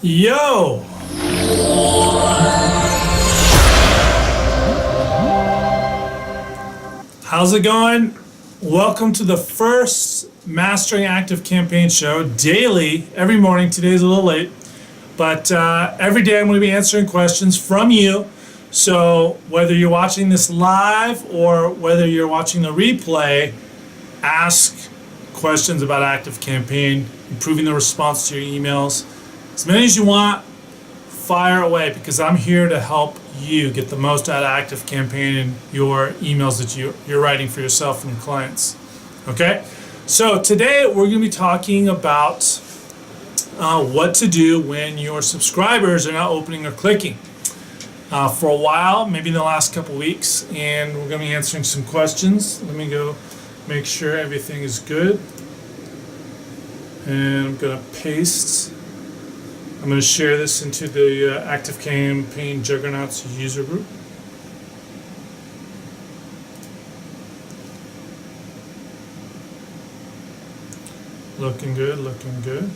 Yo! How's it going? Welcome to the first Mastering ActiveCampaign show daily, every morning. Today's a little late, but every day I'm going to be answering questions from you. So whether you're watching this live or whether you're watching the replay, ask questions about ActiveCampaign, improving the response to your emails. As many as you want, fire away, because I'm here to help you get the most out of ActiveCampaign and your emails that you're writing for yourself and your clients. Okay? So today we're going to be talking about what to do when your subscribers are not opening or clicking. For a while, maybe in the last couple weeks, and we're going to be answering some questions. Let me go make sure everything is good. And I'm going to paste. I'm going to share this into the ActiveCampaign Juggernauts user group. Looking good, looking good.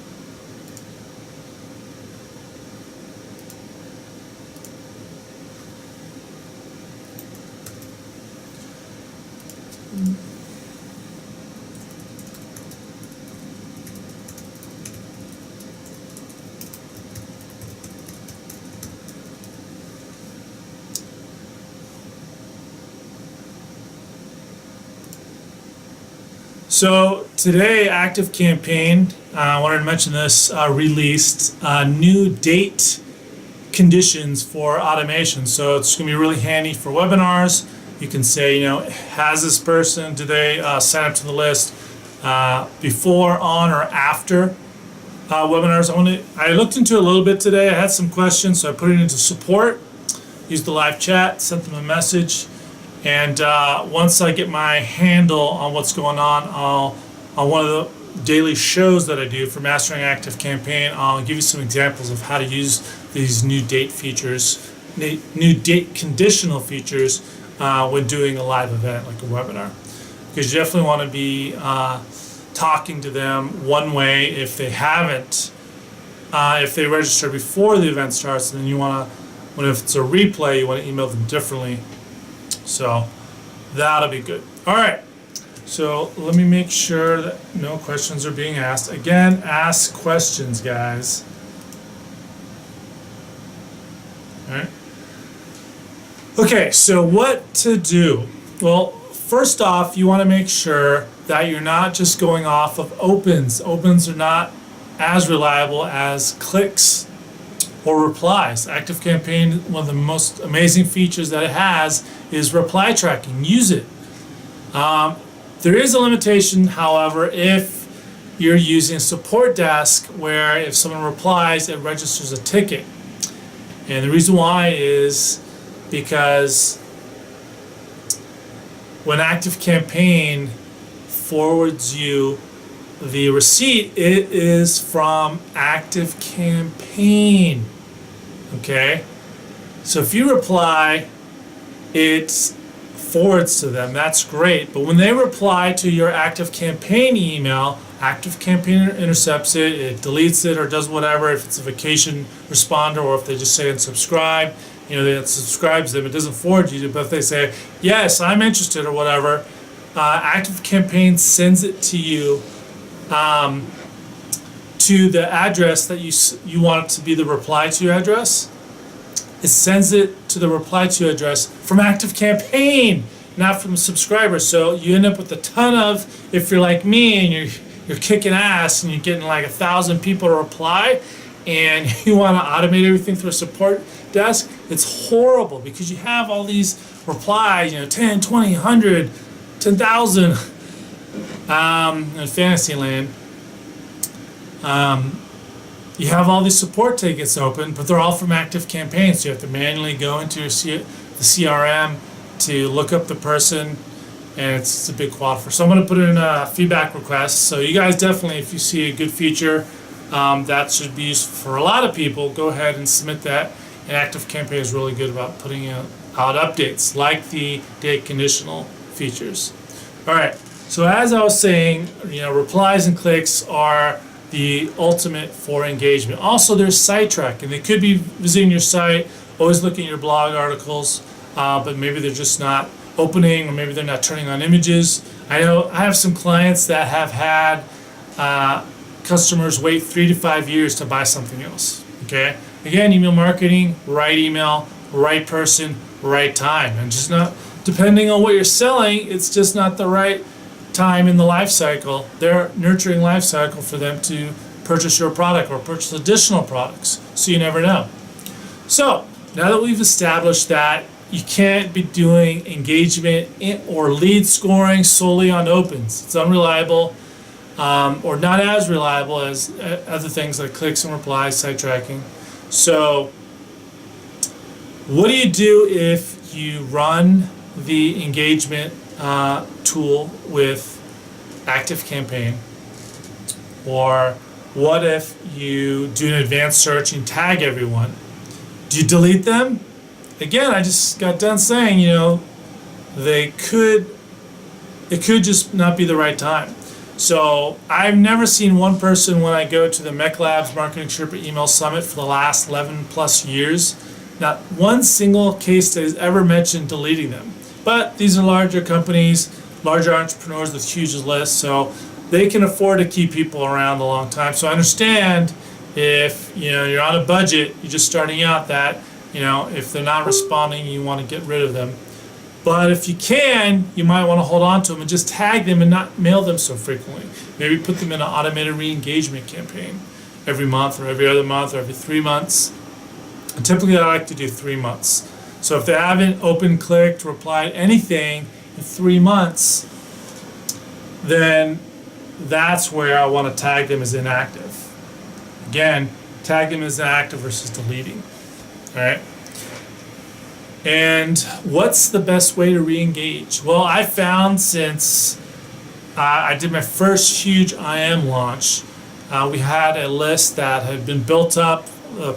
So today, ActiveCampaign, I wanted to mention this, released new date conditions for automation. So it's going to be really handy for webinars. You can say, has this person, do they sign up to the list before, on, or after webinars? I looked into it a little bit today. I had some questions, so I put it into support, used the live chat, sent them a message. And once I get my handle on what's going on one of the daily shows that I do for Mastering ActiveCampaign, I'll give you some examples of how to use these new date features, new date conditional features when doing a live event like a webinar. Because you definitely want to be talking to them one way if they haven't, if they register before the event starts, and then you want to, if it's a replay, you want to email them differently. So that'll be good. All right. So let me make sure that no questions are being asked. Again, ask questions, guys. All right. Okay, so what to do? Well, first off, you want to make sure that you're not just going off of opens. Opens are not as reliable as clicks or replies. ActiveCampaign, one of the most amazing features that it has is reply tracking. Use it. There is a limitation, however, if you're using a support desk where if someone replies, it registers a ticket. And the reason why is because when ActiveCampaign forwards you the receipt, it is from ActiveCampaign. Okay? So if you reply, it forwards to them. That's great. But when they reply to your ActiveCampaign email, ActiveCampaign intercepts it, it deletes it, or does whatever. If it's a vacation responder, or if they just say unsubscribe, that subscribes them, it doesn't forward you. But if they say, yes, I'm interested, or whatever, ActiveCampaign sends it to you to the address that you want it to be the reply to address. It sends it to the reply to address from ActiveCampaign, not from the subscriber. So you end up with a ton of, if you're like me and you're kicking ass and you're getting like 1,000 people to reply, and you want to automate everything through a support desk, it's horrible because you have all these replies, 10, 20, 100, 10,000 in Fantasyland. You have all these support tickets open, but they're all from ActiveCampaign, so you have to manually go into the CRM to look up the person, and it's a big quad. So I'm going to put in a feedback request. So you guys definitely, if you see a good feature that should be useful for a lot of people, go ahead and submit that. And ActiveCampaign is really good about putting out updates like the date conditional features. All right. So as I was saying, replies and clicks are the ultimate for engagement. Also, there's sidetracking. They could be visiting your site, always looking at your blog articles, but maybe they're just not opening, or maybe they're not turning on images. I know I have some clients that have had customers wait 3 to 5 years to buy something else. Okay, again, email marketing, right email, right person, right time, and just not depending on what you're selling. It's just not the right time in the life cycle, their nurturing life cycle, for them to purchase your product or purchase additional products. So you never know. So now that we've established that you can't be doing engagement or lead scoring solely on opens, it's unreliable, or not as reliable as other things like clicks and replies, site tracking. So what do you do if you run the engagement tool with ActiveCampaign? Or what if you do an advanced search and tag everyone? Do you delete them? Again, I just got done saying, it could just not be the right time. So I've never seen one person, when I go to the Mech Labs Marketing Sherpa Email Summit for the last 11 plus years, not one single case that has ever mentioned deleting them. But these are larger companies, larger entrepreneurs with huge lists, so they can afford to keep people around a long time. So I understand if you're on a budget, you're just starting out, that if they're not responding, you want to get rid of them. But if you can, you might want to hold on to them and just tag them and not mail them so frequently. Maybe put them in an automated re-engagement campaign every month or every other month or every 3 months. And typically I like to do 3 months. So if they haven't opened, clicked, replied, anything in 3 months, then that's where I want to tag them as inactive. Again, tag them as inactive versus deleting. All right. And what's the best way to re-engage? Well, I found since I did my first huge IM launch, we had a list that had been built up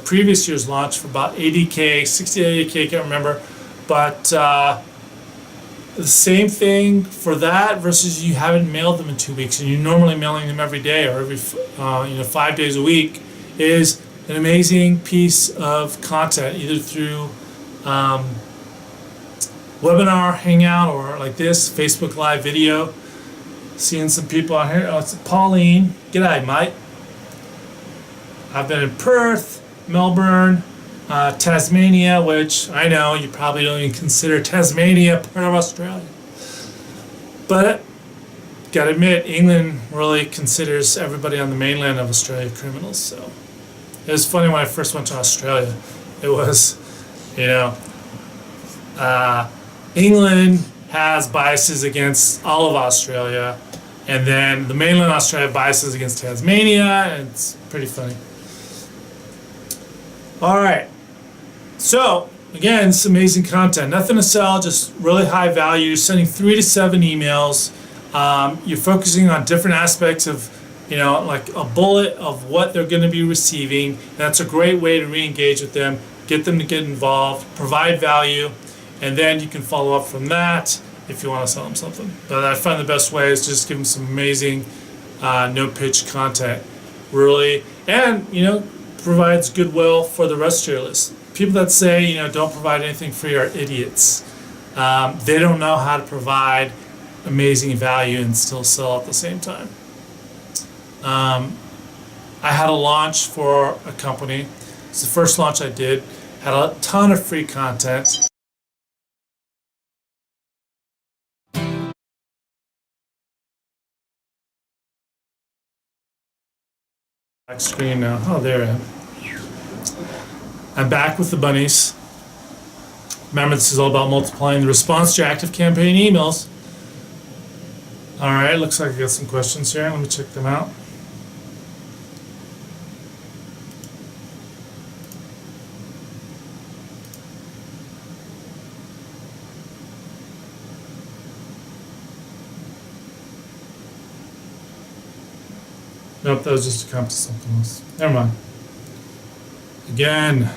previous year's launch for about 80K, 60 to 80K, can't remember. But the same thing for that versus you haven't mailed them in 2 weeks and you're normally mailing them every day or every 5 days a week, is an amazing piece of content, either through webinar, hangout, or like this, Facebook Live video. Seeing some people out here. Oh, it's Pauline. G'day, mate. I've been in Perth, Melbourne, Tasmania, which I know you probably don't even consider Tasmania part of Australia. But gotta admit, England really considers everybody on the mainland of Australia criminals. So it was funny when I first went to Australia. It was, England has biases against all of Australia, and then the mainland Australia biases against Tasmania, and it's pretty funny. All right, so again, it's amazing content. Nothing to sell, just really high value. You're sending 3 to 7 emails. You're focusing on different aspects of, like a bullet of what they're going to be receiving. That's a great way to re-engage with them, get them to get involved, provide value, and then you can follow up from that if you want to sell them something. But I find the best way is just give them some amazing no-pitch content, really, and provides goodwill for the rest of your list. People that say don't provide anything free are idiots. They don't know how to provide amazing value and still sell at the same time. I had a launch for a company. It's the first launch I did. Had a ton of free content. Back screen now. Oh, there I am. I'm back with the bunnies. Remember, this is all about multiplying the response to your ActiveCampaign emails. All right, looks like I got some questions here. Let me check them out. Nope, that was just a comp to something else. Never mind. Again,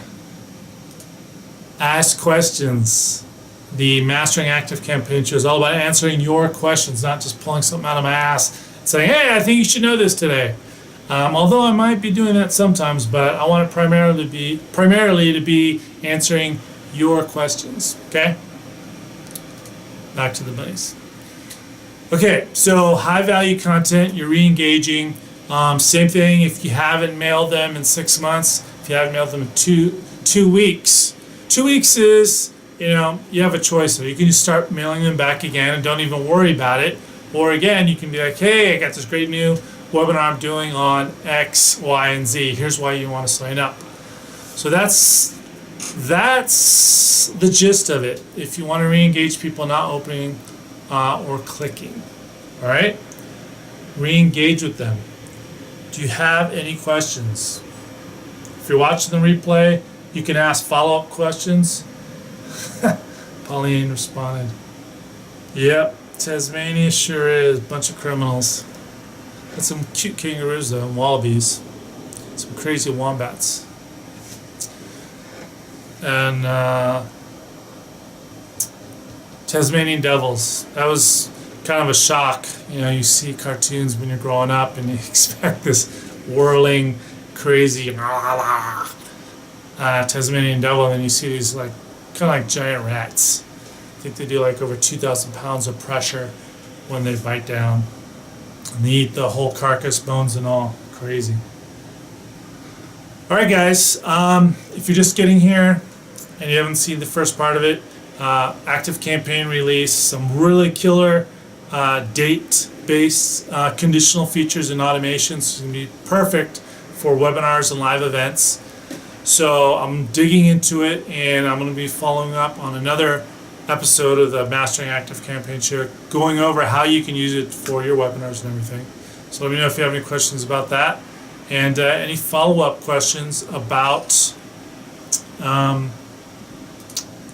ask questions. The Mastering ActiveCampaign show is all about answering your questions, not just pulling something out of my ass and saying, hey, I think you should know this today. Although I might be doing that sometimes, but I want it primarily to be answering your questions. Okay. Back to the bunnies. Okay, so high value content, you're re-engaging. Same thing if you haven't mailed them in 6 months, if you haven't mailed them in two weeks. 2 weeks is, you have a choice. So you can just start mailing them back again and don't even worry about it. Or again, you can be like, hey, I got this great new webinar I'm doing on X, Y, and Z. Here's why you want to sign up. So that's the gist of it. If you want to re-engage people not opening or clicking, all right? Re-engage with them. Do you have any questions? If you're watching the replay, you can ask follow-up questions. Pauline responded, yep, Tasmania sure is. Bunch of criminals. Got some cute kangaroos though, and wallabies. Some crazy wombats. And Tasmanian devils. That was kind of a shock. You see cartoons when you're growing up and you expect this whirling, crazy Tasmanian devil, and then you see these kind of like giant rats. I think they do over 2,000 pounds of pressure when they bite down. And they eat the whole carcass, bones and all. Crazy. All right, guys. If you're just getting here and you haven't seen the first part of it, ActiveCampaign release, some really killer date-based conditional features and automations. It's going to be perfect for webinars and live events. So I'm digging into it, and I'm going to be following up on another episode of the Mastering ActiveCampaign show, going over how you can use it for your webinars and everything. So let me know if you have any questions about that, and any follow-up questions about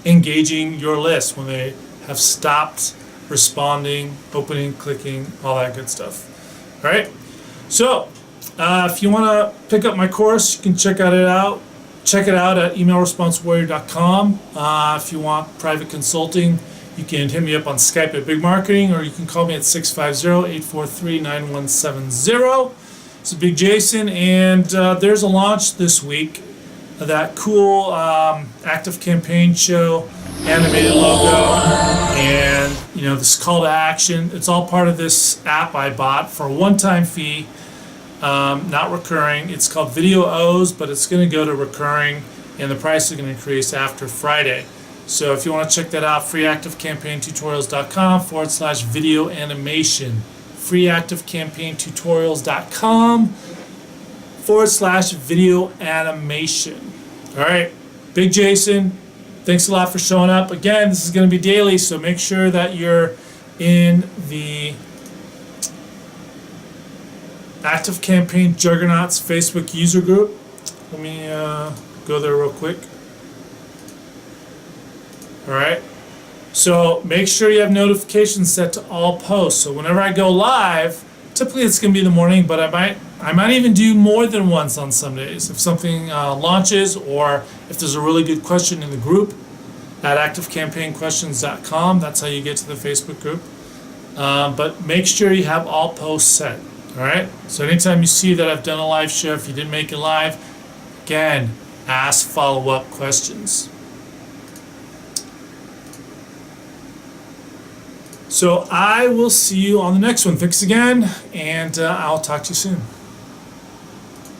engaging your list when they have stopped responding, opening, clicking, all that good stuff. All right. So if you want to pick up my course, you can check it out. Check it out at emailresponsewarrior.com. If you want private consulting, you can hit me up on Skype at Big Marketing, or you can call me at 650-843-9170. It's a Big Jason, and there's a launch this week of that cool ActiveCampaign show, animated logo, and this call to action. It's all part of this app I bought for a one-time fee. Not recurring. It's called Video O's, but it's going to go to recurring, and the price is going to increase after Friday. So if you want to check that out, freeactivecampaigntutorials.com/video animation. freeactivecampaigntutorials.com/video animation. All right, Big Jason, thanks a lot for showing up. Again, this is going to be daily, so make sure that you're in the ActiveCampaign Juggernauts Facebook user group. Let me go there real quick. All right. So make sure you have notifications set to all posts. So whenever I go live, typically it's going to be in the morning, but I might even do more than once on some days. If something launches, or if there's a really good question in the group at ActiveCampaignQuestions.com, that's how you get to the Facebook group. But make sure you have all posts set. All right. So anytime you see that I've done a live show, if you didn't make it live, again, ask follow-up questions. So I will see you on the next one. Thanks again, and I'll talk to you soon.